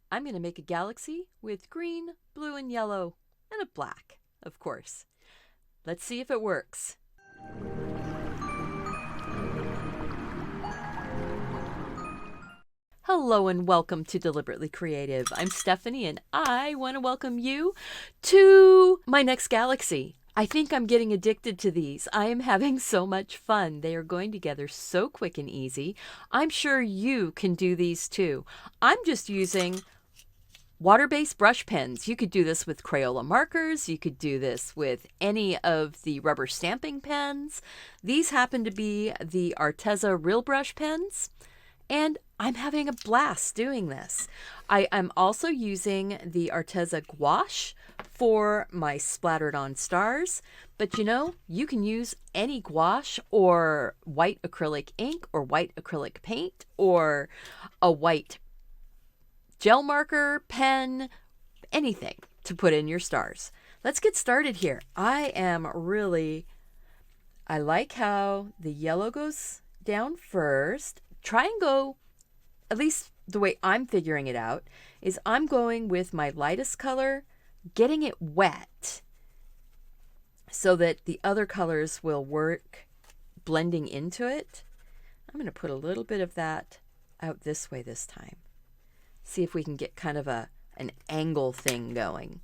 I'm going to make a galaxy with green, blue, and yellow, and a black, of course. Let's see if it works. Hello and welcome to Deliberately Creative. I'm Stephanie and I want to welcome you to my next galaxy. I think I'm getting addicted to these. I am having so much fun. They are going together so quick and easy. I'm sure you can do these too. I'm just using water-based brush pens. You could do this with Crayola markers. You could do this with any of the rubber stamping pens. These happen to be the Arteza Real Brush pens. And I'm having a blast doing this. I am also using the Arteza gouache for my splattered on stars. But you know, you can use any gouache or white acrylic ink or white acrylic paint or a white gel marker, pen, anything to put in your stars. Let's get started here. I like how the yellow goes down first. Try and go, at least the way I'm figuring it out, is I'm going with my lightest color, getting it wet so that the other colors will work blending into it. I'm going to put a little bit of that out this way this time. See if we can get kind of an angle thing going.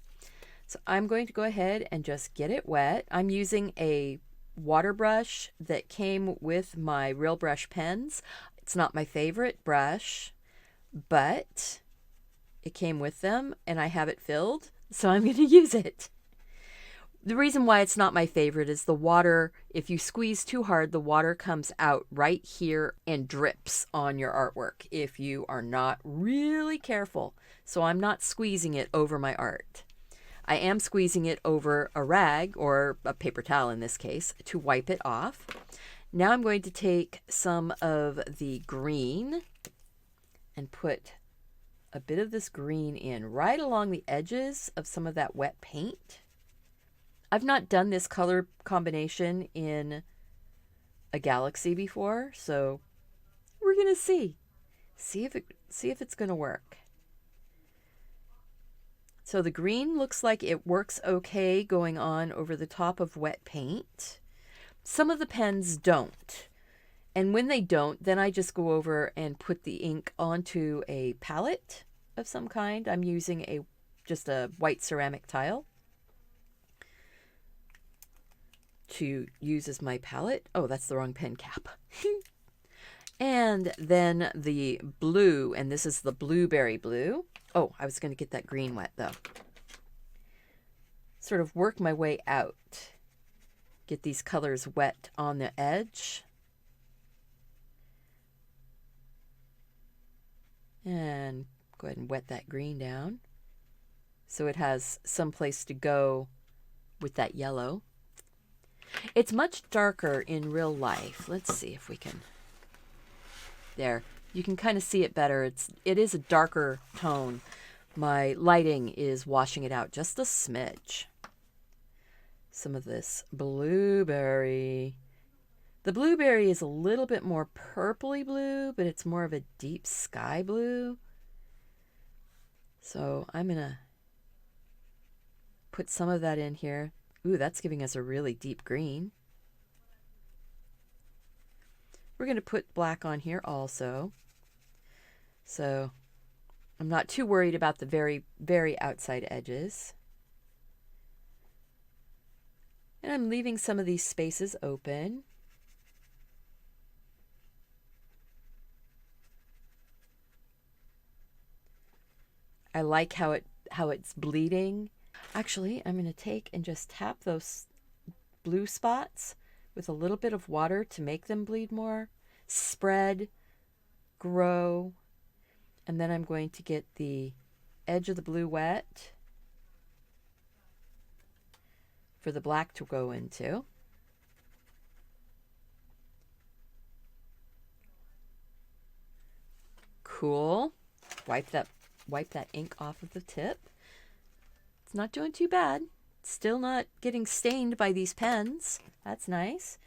So I'm going to go ahead and just get it wet. I'm using a water brush that came with my Real Brush pens. It's not my favorite brush, but it came with them and I have it filled, so I'm going to use it. The reason why it's not my favorite is the water, if you squeeze too hard, the water comes out right here and drips on your artwork if you are not really careful. So I'm not squeezing it over my art. I am squeezing it over a rag, or a paper towel in this case, to wipe it off. Now I'm going to take some of the green and put a bit of this green in right along the edges of some of that wet paint. I've not done this color combination in a galaxy before, so we're going to see if it's going to work. So the green looks like it works okay going on over the top of wet paint. Some of the pens don't. And when they don't, then I just go over and put the ink onto a palette of some kind. I'm using just a white ceramic tile to use as my palette. Oh, that's the wrong pen cap. And then the blue, and this is the blueberry blue. Oh, I was going to get that green wet though. Sort of work my way out. Get these colors wet on the edge. And go ahead and wet that green down so it has some place to go with that yellow. It's much darker in real life. Let's see if we can. There, you can kind of see it better. It is a darker tone. My lighting is washing it out just a smidge. Some of this blueberry. The blueberry is a little bit more purpley blue, but it's more of a deep sky blue. So I'm going to put some of that in here. Ooh, that's giving us a really deep green. We're going to put black on here also. So I'm not too worried about the very, very outside edges. And I'm leaving some of these spaces open. I like how it's bleeding. Actually, I'm going to take and just tap those blue spots with a little bit of water to make them bleed more. Spread, grow, and then I'm going to get the edge of the blue wet for the black to go into. Cool. Wipe that ink off of the tip. It's not doing too bad. Still not getting stained by these pens. That's nice.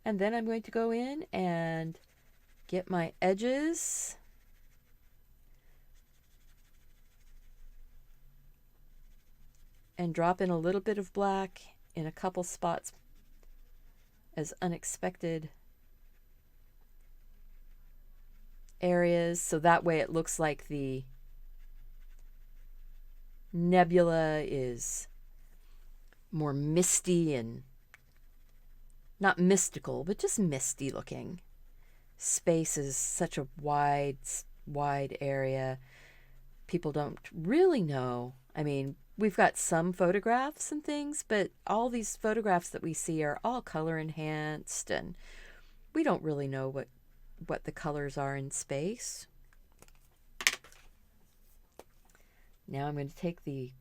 And then I'm going to go in and get my edges and drop in a little bit of black in a couple spots as unexpected areas, so that way it looks like the nebula is more misty and not mystical, but just misty looking. Space is such a wide area. People don't really know. I mean, we've got some photographs and things, but all these photographs that we see are all color enhanced, and we don't really know what the colors are in space. Now I'm going to take the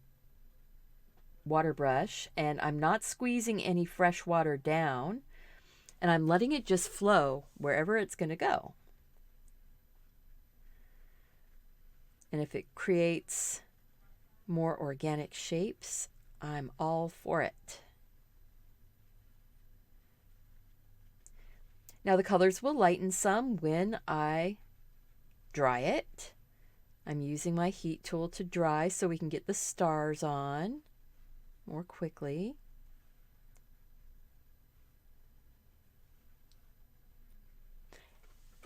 water brush, and I'm not squeezing any fresh water down, and I'm letting it just flow wherever it's going to go. And if it creates more organic shapes, I'm all for it. Now the colors will lighten some when I dry it. I'm using my heat tool to dry so we can get the stars on more quickly.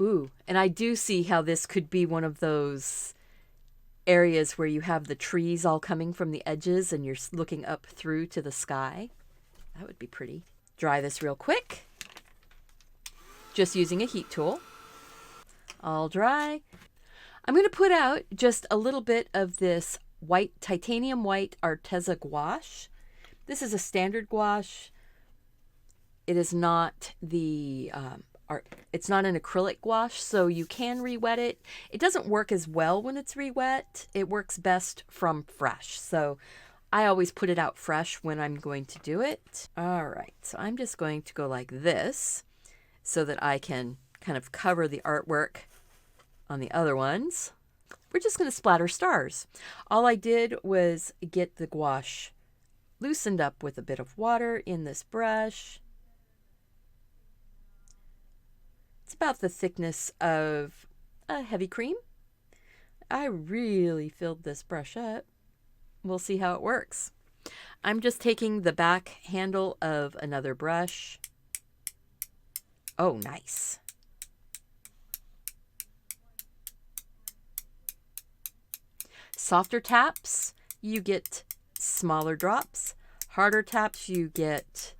Ooh, and I do see how this could be one of those areas where you have the trees all coming from the edges and you're looking up through to the sky. That would be pretty. Dry this real quick. Just using a heat tool. All dry. I'm going to put out just a little bit of this white, titanium white Arteza gouache. This is a standard gouache. It is not the it's not an acrylic gouache, so you can re-wet it. It doesn't work as well when it's re-wet. It works best from fresh. So I always put it out fresh when I'm going to do it. All right, so I'm just going to go like this so that I can kind of cover the artwork on the other ones. We're just going to splatter stars. All I did was get the gouache loosened up with a bit of water in this brush. It's about the thickness of a heavy cream. I really filled this brush up. We'll see how it works. I'm just taking the back handle of another brush. Oh, nice. Softer taps, you get smaller drops. Harder taps, you get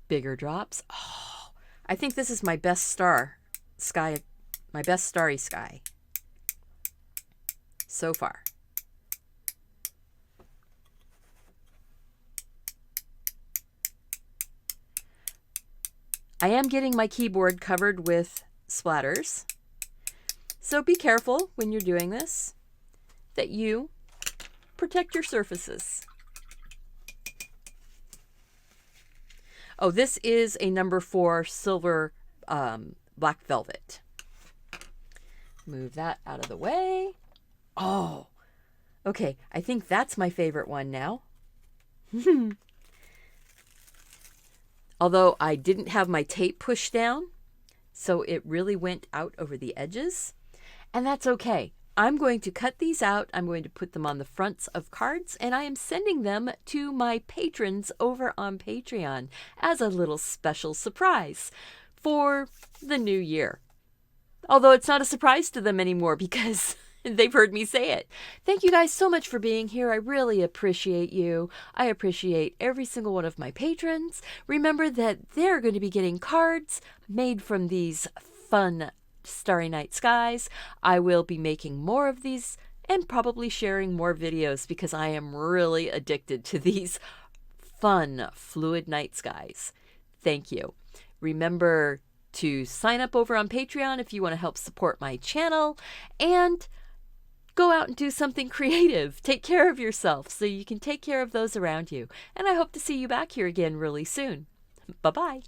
bigger drops. Oh, I think this is my best starry sky so far. I am getting my keyboard covered with splatters, so be careful when you're doing this that you protect your surfaces. Oh, this is a number 4 silver black velvet. Move that out of the way. Oh, okay. I think that's my favorite one now. Although I didn't have my tape pushed down, so it really went out over the edges. And that's okay. I'm going to cut these out. I'm going to put them on the fronts of cards, and I am sending them to my patrons over on Patreon as a little special surprise for the new year. Although it's not a surprise to them anymore because they've heard me say it. Thank you guys so much for being here. I really appreciate you. I appreciate every single one of my patrons. Remember that they're going to be getting cards made from these fun Starry Night Skies. I will be making more of these and probably sharing more videos because I am really addicted to these fun fluid night skies. Thank you. Remember to sign up over on Patreon if you want to help support my channel, and go out and do something creative. Take care of yourself so you can take care of those around you. And I hope to see you back here again really soon. Bye-bye.